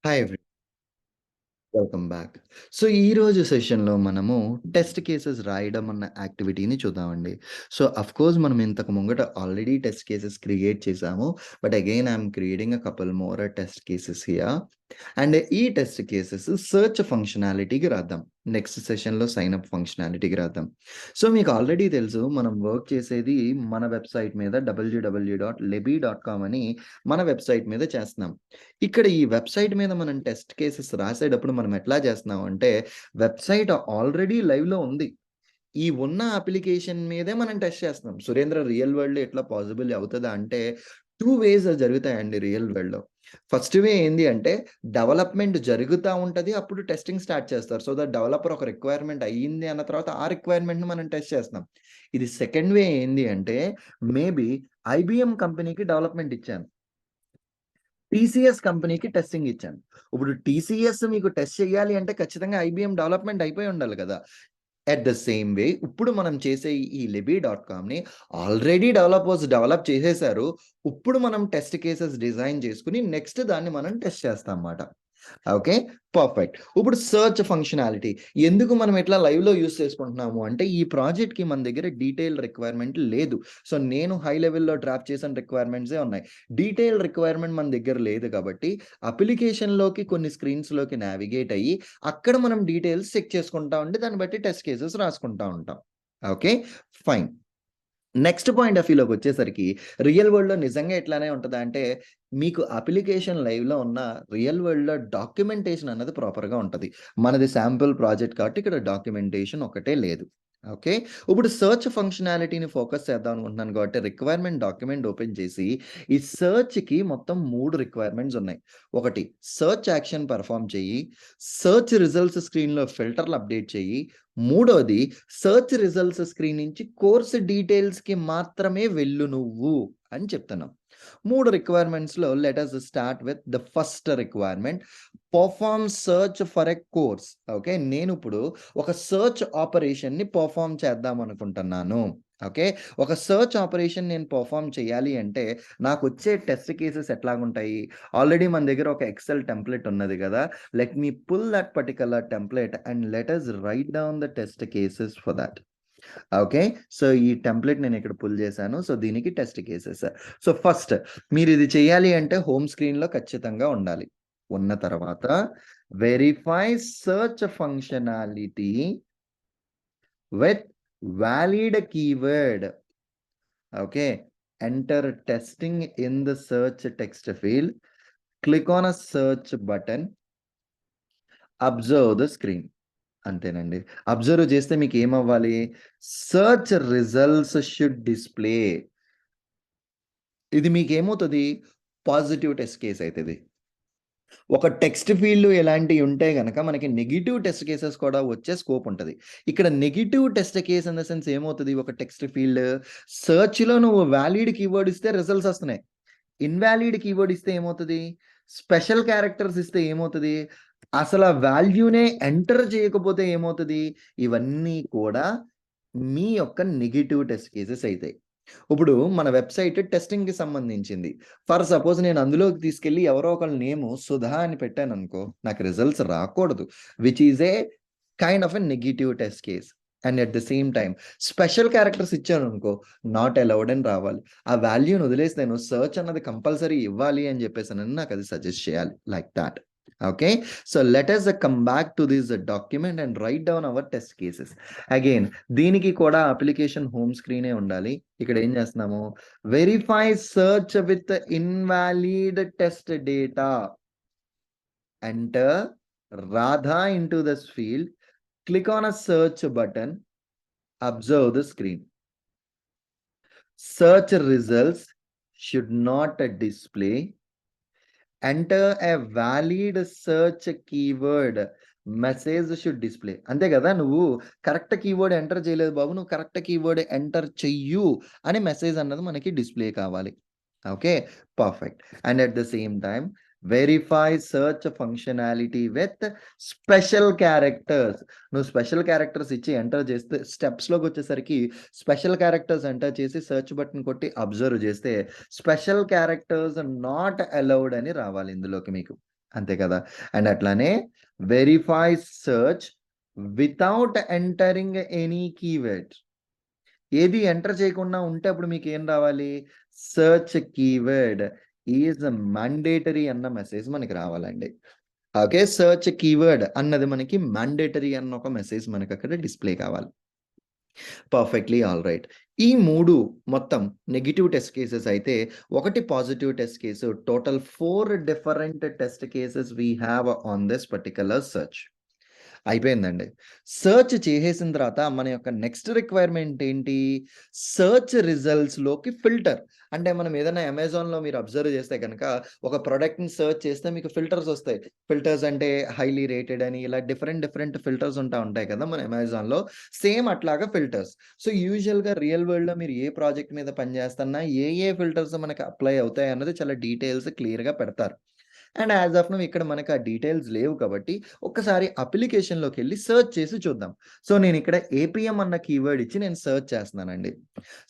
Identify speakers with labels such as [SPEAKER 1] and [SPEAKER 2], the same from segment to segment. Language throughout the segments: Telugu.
[SPEAKER 1] Hi every welcome back. So, ఈరోజు సెషన్‌లో మనము టెస్ట్ కేసెస్ రాయడం అన్న యాక్టివిటీని చూద్దామండి. సో, అఫ్‌కోర్స్ మనం ఇంతకు ముంగట ఆల్రెడీ టెస్ట్ కేసెస్ క్రియేట్ చేసాము. But again I am creating a couple more test cases here. And ఈ టెస్ట్ కేసెస్ సెర్చ్ ఫంక్షనాలిటీకి రాద్దాం. నెక్స్ట్ సెషన్‌లో సైన్ అప్ ఫంక్షనాలిటీకి రాద్దాం. సో, మీకు ఆల్రెడీ తెలుసు మనం వర్క్ చేసేది మన వెబ్‌సైట్ మీద www.lebby.com అని మన వెబ్‌సైట్ మీద చేస్తున్నాం. ఇక్కడ ఈ వెబ్‌సైట్ మీద మనం టెస్ట్ కేసెస్ రాసేటప్పుడు మనం ఎట్లా చేస్తున్నాం అంటే, వెబ్‌సైట్ ఆల్రెడీ లైవ్‌లో ఉంది. ఈ ఉన్న అప్లికేషన్ మీదే మనం టెస్ట్ చేస్తున్నాం. సురేంద్ర రియల్ వరల్డ్‌లో ఎట్లా పాసిబుల్ అవుతదా అంటే 2 వేస్ జరుగుతాయండి రియల్ వరల్డ్‌లో. ఫస్ట్ వే ఏంది అంటే డెవలప్‌మెంట్ జరుగుతా ఉంటది. అప్పుడు టెస్టింగ్ స్టార్ట్ చేస్తారు. సో దట్ డెవలపర్ ఒక రిక్వైర్మెంట్ అయ్యింది అన్న తర్వాత ఆ రిక్వైర్మెంట్‌ని మనం టెస్ట్ చేస్తున్నాం. ఇది సెకండ్ వే ఏంది అంటే మేబీ ఐబీఎం కంపెనీకి డెవలప్‌మెంట్ ఇచ్చాను. టీసీఎస్ కంపెనీకి టెస్టింగ్ ఇచ్చాను. ఇప్పుడు టీసీఎస్ మీకు టెస్ట్ చేయాలి అంటే ఖచ్చితంగా ఐబీఎం డెవలప్‌మెంట్ అయిపోయి ఉండాలి కదా! ఎట్ ద సేమ్ వే ఇప్పుడు మనం చేసే ఈ లెబీ.కామ్‌ని ఆల్రెడీ డెవలపర్స్ డెవలప్ చేసేసారు. ఇప్పుడు మనం టెస్ట్ కేసెస్ డిజైన్ చేసుకొని నెక్స్ట్ దాన్ని మనం టెస్ట్ చేస్తాం మాట. ఓకే. పర్ఫెక్ట్. ఇప్పుడు సెర్చ్ ఫంక్షనాలిటీ ఎందుకు మనం ఇట్లా లైవ్‌లో యూజ్ చేసుకుంటున్నాము అంటే ఈ ప్రాజెక్ట్‌కి మన దగ్గర డీటెయిల్ రిక్వైర్మెంట్ లేదు. సో నేను హై లెవెల్‌లో డ్రాప్ చేసిన రిక్వైర్మెంట్సే ఉన్నాయి. డీటెయిల్ రిక్వైర్మెంట్ మన దగ్గర లేదు కాబట్టి అప్లికేషన్‌లోకి కొన్ని స్క్రీన్స్‌లోకి నావిగేట్ అయ్యి అక్కడ మనం డీటెయిల్స్ చెక్ చేసుకుంటా ఉండి దాన్ని బట్టి టెస్ట్ కేసెస్ రాసుకుంటా ఉంటాం. Okay. Fine. Next point of వ్యూలోకొచ్చేసరికి రియల్ వరల్డ్‌లో నిజంగా ఇట్లానే ఉంటదా అంటే, మీకు అప్లికేషన్ లైవ్‌లో ఉన్న రియల్ వరల్డ్‌లో డాక్యుమెంటేషన్ అన్నది ప్రాపర్‌గా ఉంటది. మనది శాంపుల్ ప్రాజెక్ట్ కాబట్టి ఇక్కడ డాక్యుమెంటేషన్ ఒకటే లేదు. ఓకే. ఇప్పుడు సెర్చ్ ఫంక్షనాలిటీని ఫోకస్ చేద్దాం అనుకుంటున్నాను కాబట్టి రిక్వైర్మెంట్ డాక్యుమెంట్ ఓపెన్ చేసి, ఈ సెర్చ్‌కి మొత్తం 3 రిక్వైర్మెంట్స్ ఉన్నాయి. ఒకటి సెర్చ్ యాక్షన్ పెర్ఫార్మ్ చెయ్యి, సెర్చ్ రిజల్ట్స్ స్క్రీన్‌లో ఫిల్టర్‌లు అప్డేట్ చెయ్యి, మూడోది సెర్చ్ రిజల్ట్స్ స్క్రీన్ నుంచి కోర్స్ డీటెయిల్స్‌కి మాత్రమే వెళ్ళు నువ్వు అని చెప్తున్నాం. 3 రిక్వైర్మెంట్స్‌లో let us start with the first requirement perform search for a course. Okay. నేనిప్పుడు ఒక సెర్చ్ ఆపరేషన్‌ని పెర్ఫార్మ్ చేద్దాం అనుకుంటున్నాను. ఓకే. ఒక సెర్చ్ ఆపరేషన్ నేను పెర్ఫార్మ్ చేయాలి అంటే నాకొచ్చే టెస్ట్ కేసెస్ ఎట్లాగుంటాయి? ఆల్రెడీ మన దగ్గర ఒక ఎక్సెల్ టెంప్లేట్ ఉన్నది గదా! Let me pull that particular template and let us write down the test cases for that. Okay. So, ఈ టెంప్లేట్ నేనిక్కడ పుల్ చేశాను. సో, దీనికి టెస్ట్ కేసెస్. సో, ఫస్ట్ మీరిది చేయాలి అంటే హోమ్ స్క్రీన్‌లో ఖచ్చితంగా ఉండాలి. ఉన్న తర్వాత verify search functionality with valid keyword. Okay. Enter testing in the search text field. Click on a search button. Observe the screen. అంతేనండి. అబ్జర్వ్ చేస్తే మీకేమవ్వాలి? Search results should display. ఇది మీకేమవుతది? పాజిటివ్ టెస్ట్ కేస్ అయితది. ఒక టెక్స్ట్ ఫీల్డ్ ఇలాంటియి ఉంటే గనక మనకి నెగెటివ్ టెస్ట్ కేసెస్ కూడా వచ్చే స్కోప్ ఉంటది. ఇక్కడ negative test case in the sense ఏమవుతది? ఒక టెక్స్ట్ ఫీల్డ్ సెర్చ్‌లో నువ్వు వాలిడ్ కీవర్డ్ ఇస్తే రిజల్ట్స్ వస్తున్నాయి. ఇన్వాలిడ్ కీవర్డ్ ఇస్తే ఏమవుతది? స్పెషల్ క్యారెక్టర్స్ ఇస్తే ఏమవుతది? అసల వాల్యూనే ఎంటర్ చేయకపోతే ఏమవుతది? ఇవన్నీ కూడా మీ యొక్క నెగెటివ్ టెస్ట్ కేసెస్ అయితాయి. ఇప్పుడు మన వెబ్‌సైట్ టెస్టింగ్‌కి సంబంధించింది. ఫర్ సపోజ్ నేను అందులోకి తీసుకెళ్ళి ఎవరో ఒకళ్ళ నేము సుధా అని పెట్టాననుకో, నాకు రిజల్ట్స్ రాకూడదు. Which is a kind of a negative test case. And at the same time special characters ఇచ్చాననుకో, నాట్ అలౌడ్ అని రావాలి. ఆ వాల్యూని వదిలేసి నేను సెర్చ్ అన్నది కంపల్సరీ ఇవ్వాలి అని చెప్పేసనని నాకది సజెస్ట్ చేయాలి. Like thought. Okay. So, let us come back to this document and write down our test cases. Again దీనికి కూడా అప్లికేషన్ హోమ్ స్క్రీనే ఉండాలి. ఇక్కడ ఏం చేస్తున్నాము? Verify search with invalid test data. Enter Radha into this field. Click on a search button. Observe the screen. Search results should not display. Enter a valid search keyword. Message should display. అంతే గదా! నువ్వు కరెక్ట్ కీవర్డ్ ఎంటర్ చేయలేదు బాబు. నువ్వు కరెక్ట్ కీవర్డ్ ఎంటర్ చెయ్యు అని మెసేజ్ అన్నది మనకి డిస్‌ప్లే కావాలి. Okay. Perfect. And at the same time verify search functionality with special characters. నువ్వు స్పెషల్ క్యారెక్టర్స్ ఇచ్చి ఎంటర్ చేస్తే స్టెప్స్‌లోకొచ్చేసరికి స్పెషల్ క్యారెక్టర్స్ ఎంటర్ చేసి సెర్చ్ బటన్ కొట్టి అబ్జర్వ్ చేస్తే స్పెషల్ క్యారెక్టర్స్ నాట్ అలౌడ్ అని రావాలి ఇందులోకి మీకు. అంతే కదా! అండ్ అట్లానే verify search without entering any keyword. ఏది ఎంటర్ చేయకుండా ఉంటే అప్పుడు మీకేం రావాలి? సెర్చ్ కీవర్డ్ ఈజ్ మాండేటరీ అన్న మెసేజ్ మనకి రావాలండి. ఓకే. సెర్చ్ కీవర్డ్ అన్నది మనకి మాండేటరీ అన్న ఒక మెసేజ్ మనకక్కడ డిస్‌ప్లే కావాలి. Perfectly alright. ఈ 3 మొత్తం నెగెటివ్ టెస్ట్ కేసెస్ అయితే, ఒకటి positive test case. Total 4 different test cases we have on this particular search. అయిపోయిందండి. సెర్చ్ చేసేసిన తర్వాత మన యొక్క నెక్స్ట్ రిక్వైర్మెంట్ ఏంటి? సెర్చ్ రిజల్ట్స్‌లోకి ఫిల్టర్. అంటే మనం ఏదైనా అమెజాన్‌లో మీరు అబ్జర్వ్ చేస్తే గనక ఒక ప్రొడక్ట్‌ని సెర్చ్ చేస్తే మీకు ఫిల్టర్స్ వస్తాయి. ఫిల్టర్స్ అంటే హైలీ రేటెడ్ అని ఇలా డిఫరెంట్ ఫిల్టర్స్ ఉంటాయి కదా! మన అమెజాన్‌లో. సేమ్ అట్లాగా ఫిల్టర్స్. సో, యూజువల్‌గా రియల్ వరల్డ్‌లో మీరు ఏ ప్రాజెక్ట్ మీద పని చేస్తున్నా ఏ ఫిల్టర్స్ మనకు అప్లై అవుతాయి అన్నది చాలా డీటెయిల్స్ క్లియర్‌గా పెడతారు. అండ్ యాజ్ ఆఫ్ నౌ ఇక్కడ మనకు ఆ డీటెయిల్స్ లేవు కాబట్టి ఒక్కసారి అప్లికేషన్‌లోకెళ్ళి సెర్చ్ చేసి చూద్దాం. సో, నేనిక్కడ ఏపీఎం అన్న కీవర్డ్ ఇచ్చి నేను సెర్చ్ చేస్తున్నానండి.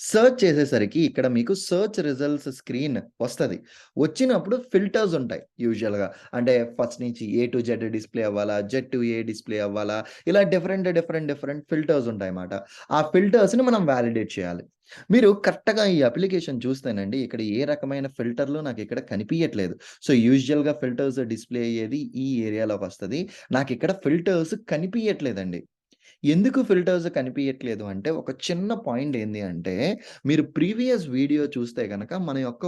[SPEAKER 1] సెర్చ్ చేసేసరికి ఇక్కడ మీకు సెర్చ్ రిజల్ట్స్ స్క్రీన్ వస్తది. వచ్చినప్పుడు ఫిల్టర్స్ ఉంటాయి యూజువల్‌గా. అంటే ఫస్ట్ నుంచి ఏ టు జెడ్ డిస్‌ప్లే అవ్వాలా? జెడ్ టు ఏ డిస్‌ప్లే అవ్వాలా? ఇలా డిఫరెంట్ ఫిల్టర్స్ ఉంటాయన్నమాట. ఆ ఫిల్టర్స్‌ని మనం వాలిడేట్ చేయాలి. మీరు కరెక్ట్‌గా ఈ అప్లికేషన్ చూస్తేనండి ఇక్కడ ఏ రకమైన ఫిల్టర్‌లు నాకిక్కడ కనిపియట్లేదు. సో, యూజువల్‌గా ఫిల్టర్స్ డిస్‌ప్లే అయ్యేది ఈ ఏరియాలోకొస్తది. నాకిక్కడ ఫిల్టర్స్ కనిపియట్లేదండి. ఎందుకు ఫిల్టర్స్ కనిపియట్లేదు అంటే, ఒక చిన్న పాయింట్ ఏంది అంటే, మీరు ప్రీవియస్ వీడియో చూస్తే గనక మన యొక్క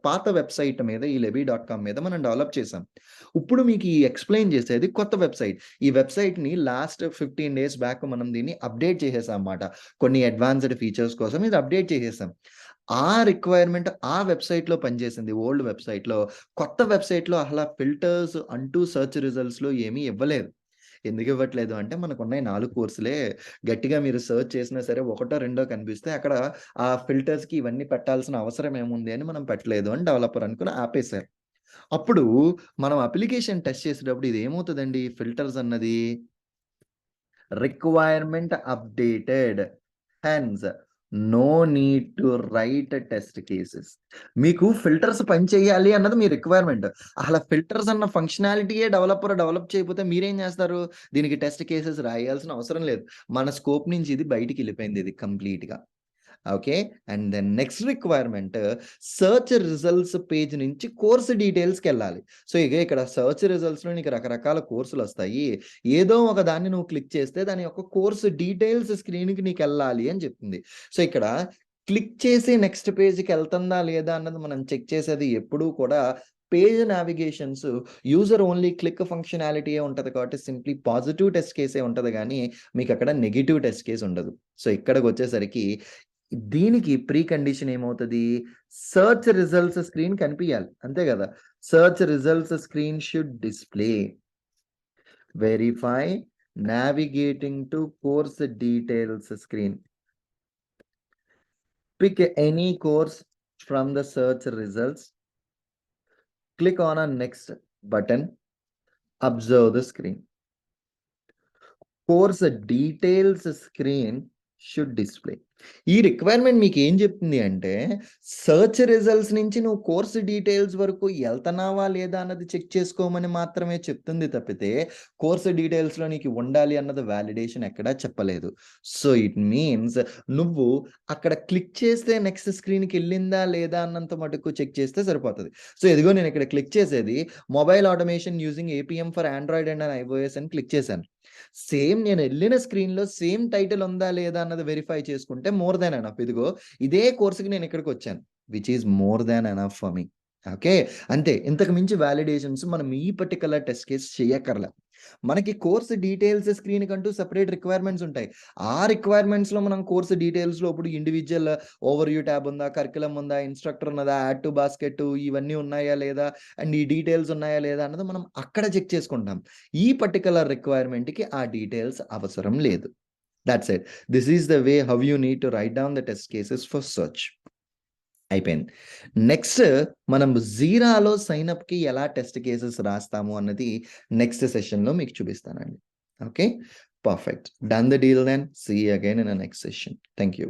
[SPEAKER 1] పాత వెబ్‌సైట్ మీద ఈ లెవీ.కామ్ మీద మనం డెవలప్ చేసాం. ఇప్పుడు మీకు ఈ ఎక్స్‌ప్లెయిన్ చేసేది కొత్త వెబ్‌సైట్. ఈ వెబ్‌సైట్‌ని లాస్ట్ 15 డేస్ బ్యాక్ మనం దీన్ని అప్డేట్ చేసేసాం మాట. కొన్ని అడ్వాన్స్‌డ్ ఫీచర్స్ కోసం ఇది అప్డేట్ చేసేసాం. ఆ రిక్వైర్మెంట్ ఆ వెబ్‌సైట్‌లో పనిచేసింది. ఓల్డ్ వెబ్‌సైట్‌లో. కొత్త వెబ్‌సైట్‌లో అసల ఫిల్టర్స్ అంటూ సెర్చ్ రిజల్ట్స్‌లో ఏమీ ఇవ్వలేదు. ఎందుకు ఇవ్వట్లేదు అంటే మనకున్నయి 4 కోర్సులే. గట్టిగా మీరు సెర్చ్ చేసినా సరే ఒకటో, రెండో కనిపిస్తే అక్కడ ఆ ఫిల్టర్స్‌కి ఇవన్నీ పెట్టాల్సిన అవసరం ఏముంది అని మనం పెట్టలేదు అని డెవలపర్ అనుకుని ఆపేశారు. అప్పుడు మనం అప్లికేషన్ టెస్ట్ చేసేటప్పుడు ఇదేమవుతదండి ఫిల్టర్స్ అన్నది requirement updated. Hence no need to write test cases. మీకు ఫిల్టర్స్ పనిచేయాలి అన్నది మీ రిక్వైర్మెంట్. అసల ఫిల్టర్స్ అన్న ఫంక్షనాలిటీయే డెవలప్ చేయకపోతే మీరేం జేస్తారు? దీనికి టెస్ట్ కేసెస్ రాయాల్సిన అవసరం లేదు. మన స్కోప్ నుంచి ఇది బయటికెళ్ళిపోయింది ఇది కంప్లీట్‌గా. Okay. And then next requirement search results page నుంచి కోర్స్ డీటెయిల్స్‌కెళ్ళాలి. సో, ఇగ ఇక్కడ సెర్చ్ రిజల్ట్స్‌లో నీకు రకరకాల కోర్సులొస్తాయి. ఏదో ఒక దాన్ని నువ్వు క్లిక్ చేస్తే దాని యొక్క కోర్స్ డీటెయిల్స్ స్క్రీన్‌కి నీకెళ్ళాలి అని చెప్తుంది. సో, ఇక్కడ క్లిక్ చేసి నెక్స్ట్ పేజ్‌కెళ్తుందా లేదా అన్నది మనం చెక్ చేసేది ఎప్పుడూ కూడా page navigations user only click ఫంక్షనాలిటీయే ఉంటది కాబట్టి సింప్లీ పాజిటివ్ టెస్ట్ కేసే ఉంటది గానీ మీకక్కడ నెగెటివ్ టెస్ట్ కేస్ ఉండదు. సో, ఇక్కడికొచ్చేసరికి దీనికి ప్రీ కండిషన్ ఏమవుతది? సెర్చ్ రిజల్ట్స్ స్క్రీన్ కనిపియాలి. అంతే గదా! Search results screen should display. Verify navigating to course details screen. Pick any course from the search results. Click on a next button. Observe the screen. Course details screen should display. ఈ రిక్వైర్మెంట్ మీకేం జెప్తుంది అంటే, సెర్చ్ రిజల్ట్స్ నుంచి నువ్వు కోర్స్ డీటెయిల్స్ వరకు ఎళ్తన్నావా లేదా అన్నది చెక్ చేసుకోమని మాత్రమే చెప్తుంది తప్పితే, కోర్స్ డీటెయిల్స్‌లో నీకు ఉండాలి అన్నది వాలిడేషన్ ఎక్కడా చెప్పలేదు. సో, ఇట్ మీన్స్ నువ్వు అక్కడ క్లిక్ చేస్తే నెక్స్ట్ స్క్రీన్‌కెళ్ళిందా లేదా అన్నంత మటుకు చెక్ చేస్తే సరిపోతది. సో, ఇదిగో నేనిక్కడ క్లిక్ చేసేది mobile automation using APM for Android and iOS అని క్లిక్ చేశాను. సేమ్ నేనెళ్ళిన స్క్రీన్‌లో సేమ్ టైటిల్ ఉందా? లేదా? అన్నది వెరిఫై చేసుకుంటే మోర్ థాన్ ఎనఫ్. ఇదిగో ఇదే కోర్స్‌కి నేనిక్కడికొచ్చాను. Which is more than enough for me. Okay. అంతే. ఇంతకు మించి వాలిడేషన్స్ మనం ఈ పర్టిక్యులర్ టెస్ట్ కేస్ చెయ్యక్కర్ల. మనకి కోర్స్ డీటెయిల్స్ స్క్రీన్‌కంటూ సెపరేట్ రిక్వైర్మెంట్స్ ఉంటాయి. ఆ రిక్వైర్మెంట్స్‌లో మనం కోర్స్ డీటెయిల్స్‌లో ఇప్పుడు ఇండివిడ్యువల్ ఓవర్‌వ్యూ టాబ్ ఉందా? కరిక్యులమ్ ఉందా? ఇన్‌స్ట్రక్టర్ ఉన్నదా? యాడ్ టు బాస్కెట్ ఇవన్నీ ఉన్నాయా? లేదా? అండ్ ఈ డీటెయిల్స్ ఉన్నాయా? లేదా? అన్నది మనం అక్కడ చెక్ చేసుకుంటాం. ఈ పర్టిక్యులర్ రిక్వైర్మెంట్‌కి ఆ డీటెయిల్స్ అవసరం లేదు. Thoughts it. This is the way how you need to right down the test cases for search. అయిపోయింది. నెక్స్ట్ మనం జీరాలో సైన్ అప్‌కి ఎలా టెస్ట్ కేసెస్ రాస్తాము అన్నది నెక్స్ట్ సెషన్‌లో మీకు చూపిస్తానండి. Okay. Perfect. Done the deal then. See you again in the next session. Thank you.